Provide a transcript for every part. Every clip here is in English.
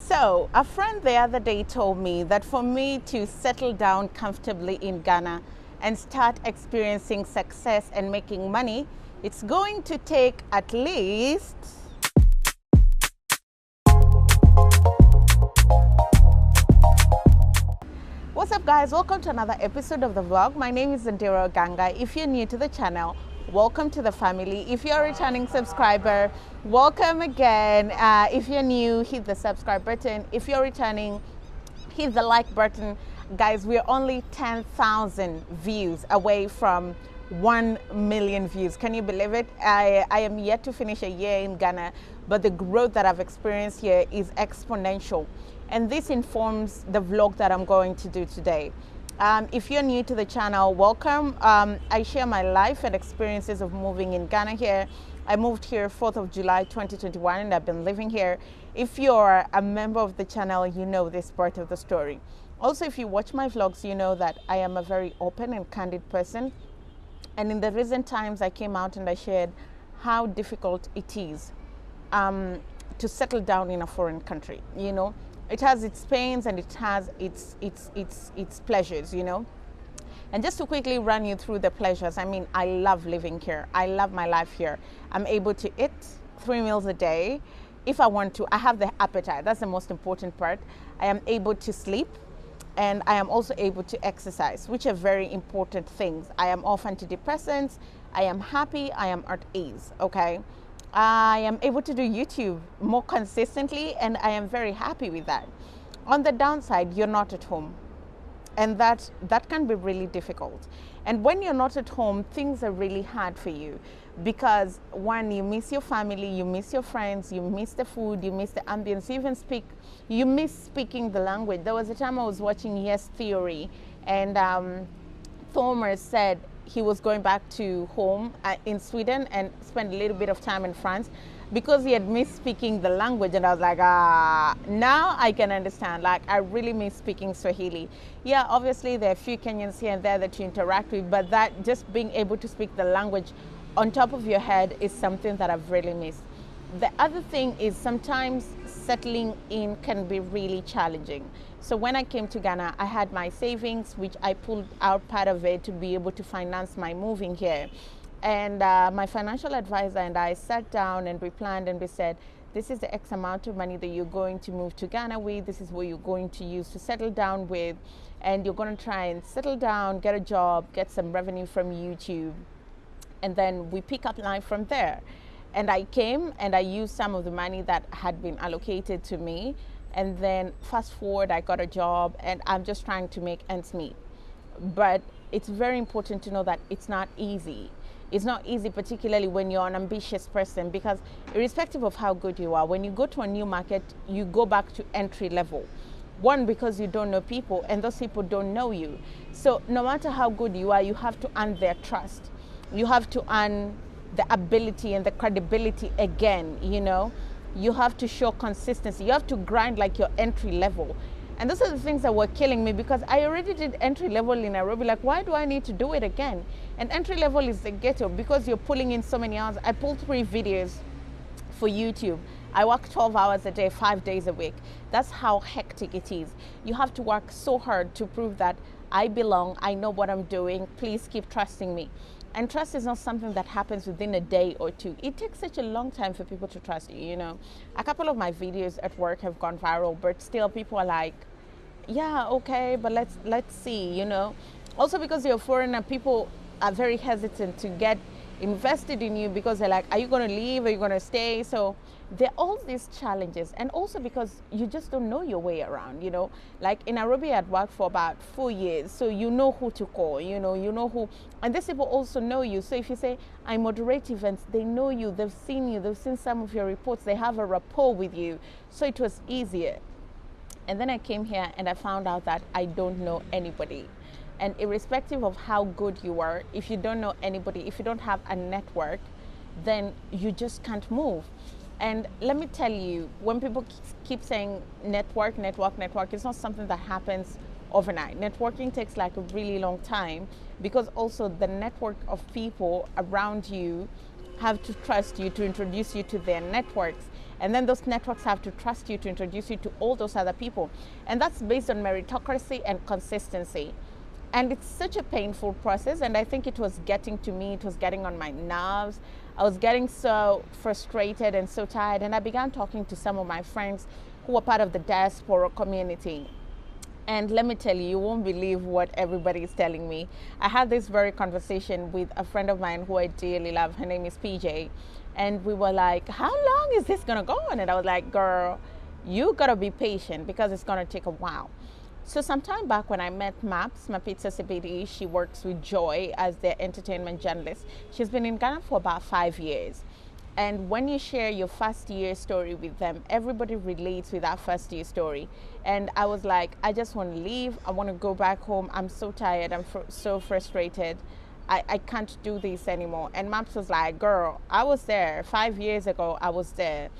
So, a friend the other day told me that for me to settle down comfortably in Ghana and start experiencing success and making money, it's going to take at least What's up, guys? Welcome to another episode of the vlog. My name is Zandira Ganga. If you're new to the channel, welcome to the family. If you're a returning subscriber, welcome again. If you're new, hit the subscribe button. If you're returning, hit the like button. Guys, we're only 10,000 views away from 1 million views. Can you believe it? I am yet to finish a year in Ghana, but the growth that I've experienced here is exponential. And this informs the vlog that I'm going to do today. If you're new to the channel, welcome. I share my life and experiences of moving in Ghana here. I moved here 4th of July 2021 and I've been living here. If you're a member of the channel, you know this part of the story. Also, if you watch my vlogs, you know that I am a very open and candid person. And in the recent times, I came out and I shared how difficult it is to settle down in a foreign country. You know, it has its pains and it has its pleasures, you know. And just to quickly run you through the pleasures, I mean, I love living here. I love my life here. I'm able to eat 3 meals a day. If I want to, I have the appetite. That's the most important part. I am able to sleep and I am also able to exercise, which are very important things. I am off antidepressants. I am happy. I am at ease, okay? I am able to do YouTube more consistently and I am very happy with that. On the downside, you're not at home. And that can be really difficult. And when you're not at home, things are really hard for you because one, you miss your family, you miss your friends, you miss the food, you miss the ambience, you miss speaking the language. There was a time I was watching Yes Theory and Thomas said he was going back to home in Sweden and spend a little bit of time in France because he had missed speaking the language. And I was like, now I can understand. Like, I really miss speaking Swahili. Yeah, obviously there are a few Kenyans here and there that you interact with, but that just being able to speak the language on top of your head is something that I've really missed. The other thing is sometimes settling in can be really challenging. So when I came to Ghana, I had my savings, which I pulled out part of it to be able to finance my moving here. And my financial advisor and I sat down and we planned and we said, this is the X amount of money that you're going to move to Ghana with. This is what you're going to use to settle down with. And you're going to try and settle down, get a job, get some revenue from YouTube. And then we pick up life from there. And I came and I used some of the money that had been allocated to me. And then fast forward, I got a job and I'm just trying to make ends meet. But it's very important to know that it's not easy. It's not easy, particularly when you're an ambitious person, because irrespective of how good you are, when you go to a new market, you go back to entry level. One, because you don't know people and those people don't know you. So no matter how good you are, you have to earn their trust. You have to earn the ability and the credibility again, you know. You have to show consistency. You have to grind like your entry level. And those are the things that were killing me because I already did entry level in Nairobi. Like, why do I need to do it again? And entry level is the ghetto because you're pulling in so many hours. I pulled 3 videos for YouTube. I work 12 hours a day, 5 days a week. That's how hectic it is. You have to work so hard to prove that I belong, I know what I'm doing, please keep trusting me. And trust is not something that happens within a day or two. It takes such a long time for people to trust you, you know. A couple of my videos at work have gone viral, but still people are like, yeah, okay, but let's see, you know. Also because you're a foreigner, people are very hesitant to get invested in you because they're like, are you going to leave? Are you going to stay? So there are all these challenges. And also because you just don't know your way around, you know. Like in Nairobi, I'd worked for about 4 years. So you know who to call, you know who. And these people also know you. So if you say, I moderate events, they know you. They've seen you. They've seen some of your reports. They have a rapport with you. So it was easier. And then I came here and I found out that I don't know anybody. And irrespective of how good you are, if you don't know anybody, if you don't have a network, then you just can't move. And let me tell you, when people keep saying network, it's not something that happens overnight. Networking takes like a really long time because also the network of people around you have to trust you to introduce you to their networks. And then those networks have to trust you to introduce you to all those other people. And that's based on meritocracy and consistency. And it's such a painful process. And I think it was getting to me, it was getting on my nerves. I was getting so frustrated and so tired. And I began talking to some of my friends who were part of the diaspora community. And let me tell you, you won't believe what everybody is telling me. I had this very conversation with a friend of mine who I dearly love. Her name is PJ. And we were like, how long is this going to go on? And I was like, girl, you got to be patient because it's going to take a while. So some time back when I met Maps, Mapitsa Sibidi, she works with Joy as their entertainment journalist. She's been in Ghana for about 5 years. And when you share your first year story with them, everybody relates with that first year story. And I was like, I just want to leave. I want to go back home. I'm so tired. I'm so frustrated. I can't do this anymore. And Maps was like, girl, I was there 5 years ago. I was there.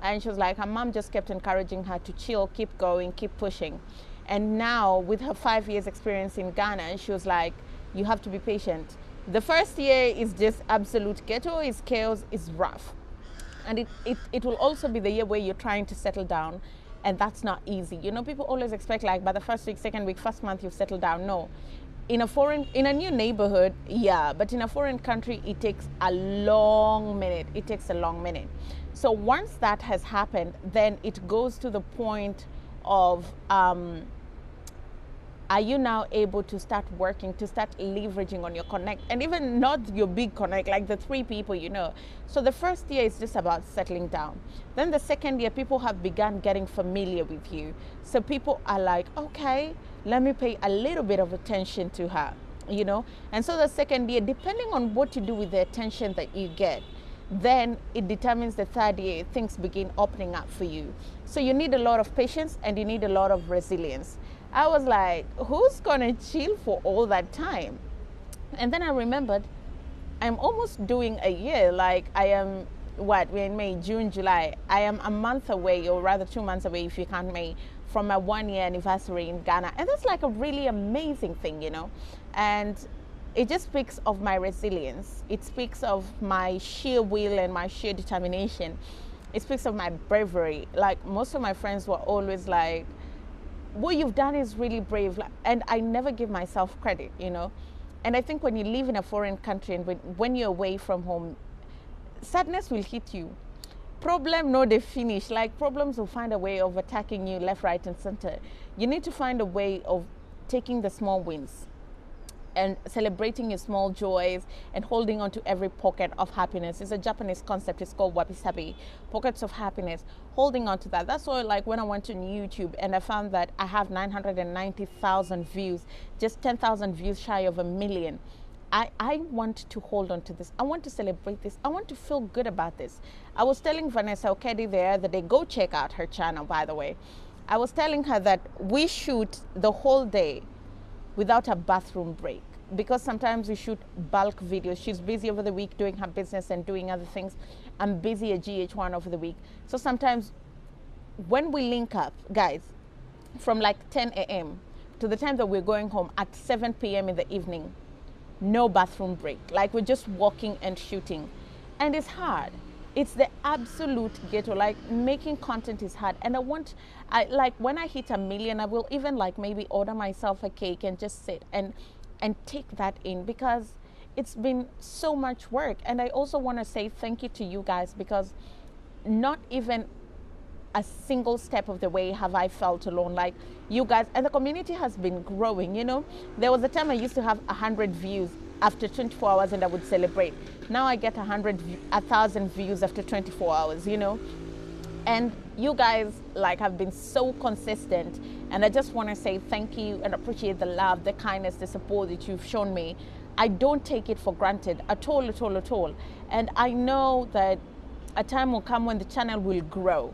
And she was like, her mom just kept encouraging her to chill, keep going, keep pushing. And now with her 5 years experience in Ghana, she was like, you have to be patient. The first year is just absolute ghetto, is chaos, is rough. And it will also be the year where you're trying to settle down, and that's not easy. You know, people always expect like by the first week, second week, first month, you've settled down. No. In a new neighborhood, yeah, but in a foreign country, it takes a long minute. It takes a long minute. So once that has happened, then it goes to the point of, are you now able to start working, to start leveraging on your connect, and even not your big connect, like the 3 people you know. So the first year is just about settling down. Then the second year, people have begun getting familiar with you. So people are like, okay, let me pay a little bit of attention to her, you know. And so the second year, depending on what you do with the attention that you get, then it determines the third year, things begin opening up for you. So you need a lot of patience and you need a lot of resilience. I was like, who's gonna chill for all that time? And then I remembered, I'm almost doing a year. Like I am, we're in May, June, July. I am a month away, or rather 2 months away if you count May, from my 1 year anniversary in Ghana. And that's like a really amazing thing, you know. And it just speaks of my resilience. It speaks of my sheer will and my sheer determination. It speaks of my bravery. Like most of my friends were always like, what you've done is really brave. And I never give myself credit, you know. And I think when you live in a foreign country and when you're away from home, sadness will hit you. Problem, no, they finish. Like problems will find a way of attacking you left, right, and center. You need to find a way of taking the small wins and celebrating your small joys and holding on to every pocket of happiness. It's a Japanese concept. It's called wabi-sabi, pockets of happiness. Holding on to that. That's why, like, when I went to YouTube and I found that I have 990,000 views, just 10,000 views shy of 1 million. I want to hold on to this. I want to celebrate this. I want to feel good about this. I was telling Vanessa Okedi the other day, go check out her channel, by the way. I was telling her that we shoot the whole day without a bathroom break, because sometimes we shoot bulk videos. She's busy over the week doing her business and doing other things. I'm busy at GH1 over the week. So sometimes when we link up, guys, from like 10 a.m. to the time that we're going home at 7 p.m. in the evening, no bathroom break. Like we're just walking and shooting. And it's hard. It's the absolute ghetto. Like making content is hard. And like when I hit 1 million, I will even like maybe order myself a cake and just sit and take that in, because it's been so much work. And I also want to say thank you to you guys, because not even a single step of the way have I felt alone. Like you guys, and the community has been growing, you know. There was a time I used to have 100 views after 24 hours and I would celebrate. Now I get 1,000 views after 24 hours, you know. And you guys like have been so consistent, and I just want to say thank you and appreciate the love, the kindness, the support that you've shown me. I don't take it for granted at all, at all, at all. And I know that a time will come when the channel will grow.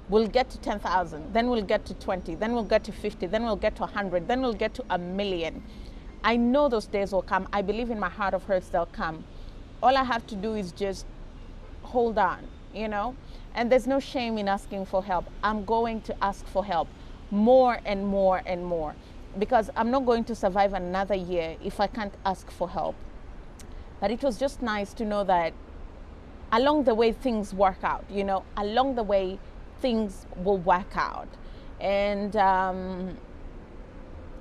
We'll get to 10,000, then we'll get to 20, then we'll get to 50, then we'll get to 100, then we'll get to 1 million. I know those days will come. I believe in my heart of hearts they'll come. All I have to do is just hold on, you know? And there's no shame in asking for help. I'm going to ask for help more and more and more, because I'm not going to survive another year if I can't ask for help. But it was just nice to know that along the way things work out, you know, along the way things will work out. And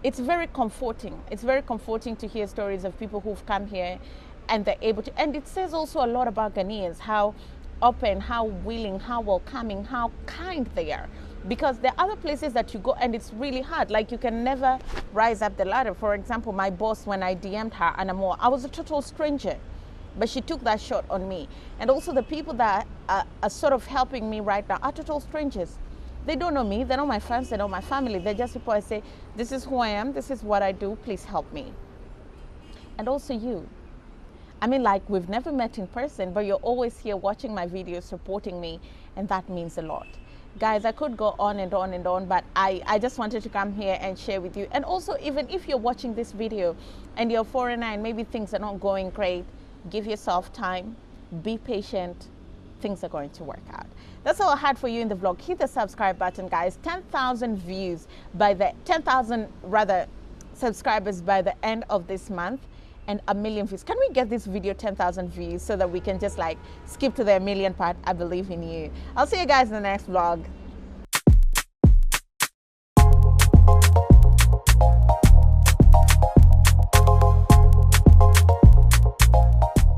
it's very comforting. It's very comforting to hear stories of people who've come here and they're able to, and it says also a lot about Ghanaians, how open, how willing, how welcoming, how kind they are. Because there are other places that you go and it's really hard. Like you can never rise up the ladder. For example, my boss, when I DM'd her, Anamo, I was a total stranger, but she took that shot on me. And also the people that are sort of helping me right now are total strangers. They don't know me, they're not my friends, they're not my family. They're just people I say, this is who I am, this is what I do, please help me. And also you. I mean, like, we've never met in person, but you're always here watching my videos, supporting me, and that means a lot. Guys, I could go on and on and on, but I just wanted to come here and share with you. And also, even if you're watching this video and you're a foreigner and maybe things are not going great, give yourself time, be patient, things are going to work out. That's all I had for you in the vlog. Hit the subscribe button, guys. 10,000 views by the 10,000 rather subscribers by the end of this month, and 1 million views. Can we get this video 10,000 views so that we can just like skip to the 1 million part? I believe in you. I'll see you guys in the next vlog.